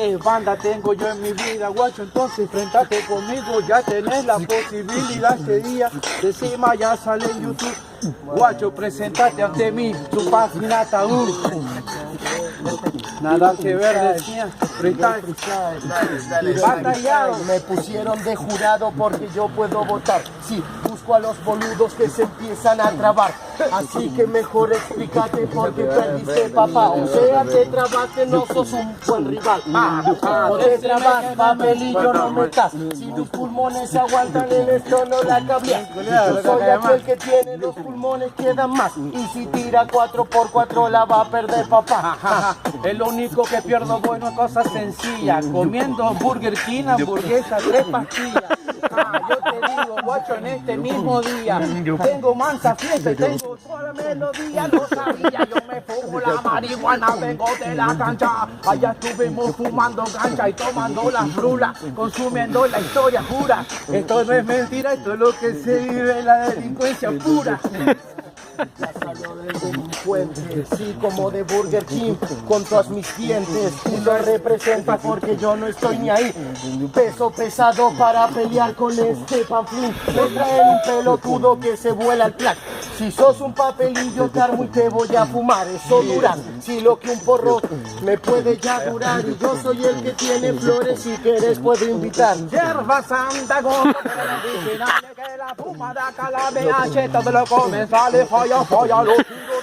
3 bandas tengo yo en mi vida, guacho, entonces enfrentate conmigo, ya tenés la posibilidad este día, de encima ya sale en YouTube, guacho, presentate ante mí, tu página ataúd. Nada que ver, decía, Batallado. Me pusieron de jurado porque yo puedo votar. Sí, busco a los boludos que se empiezan a trabar. Así que mejor explícate porque perdiste, papá. O sea, te trabaste, no sos un buen rival. O te trabas, papelillo, no metas. Si tus pulmones aguantan el esto, no la cambias. Yo soy aquel que tiene los pulmones que dan más. Y si tira 4x4 la va a perder, papá. Es lo único que pierdo, bueno, cosas sencillas. Comiendo Burger King, hamburguesa, 3 pastillas. Yo te digo, guacho, en este mismo día tengo mansa fiesta y tengo toda la melodía. No sabía, yo me fumo la marihuana, vengo de la cancha. Allá estuvimos fumando gancha y tomando las frulas, consumiendo la historia pura. Esto no es mentira, esto es lo que se vive, la delincuencia pura. Ya salió del delincuente, sí, como de Burger King, con todos mis dientes, y lo representa porque yo no estoy ni ahí. Peso pesado para pelear con este panflín, me traen un pelotudo que se vuela el plac. Si sos un papelillo, te armo y te voy a fumar, eso dura. Si lo que un porro me puede ya durar, y yo soy el que tiene flores, si quieres puedo invitar. Hierba santa, goma, que la fuma de acá la BH, todo lo comensales, falla, lo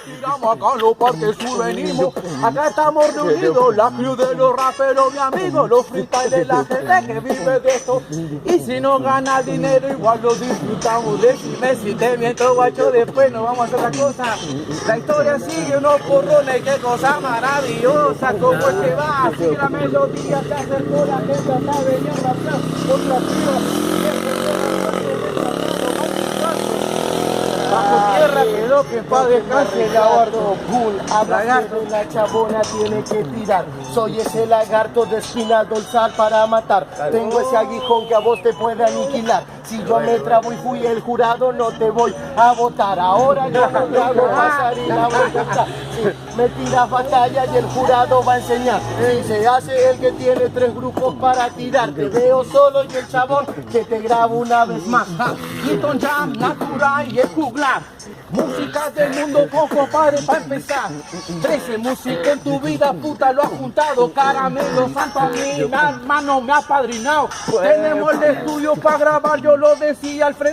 tiramos acá, lo parte sur venimos, acá estamos reunidos, la crew de los raperos, mi amigo, los freestyles de la gente que vive de esto, y si no gana dinero, igual lo disfrutamos, decime si te miento, guacho, después nos vamos a hacer otra cosa, la historia sigue unos porrones, qué cosa maravillosa, como es que va, sigue la melodía, se acercó la gente, acá venía una plan, otra bajo tierra quedó que pa' descanse el lagarto. Bull, habla de la chabona tiene que tirar. Soy ese lagarto de espina dorsal para matar. Tengo ese aguijón que a vos te puede aniquilar. Si yo me trabo y fui el jurado, no te voy a votar. Ahora yo no te hago pasar y la voy a votar. Si me tiras batalla y el jurado va a enseñar. Si se hace el que tiene 3 grupos para tirar. Te veo solo y el chabón que te grabo una vez más. Hilton Jam, Natural y el juglar. Música del mundo, poco padre para empezar. 13 música en tu vida, puta, lo has juntado. Caramelo, santo a mí, mi hermano me ha padrinado. Tenemos el estudio para grabar, yo lo decía al frente.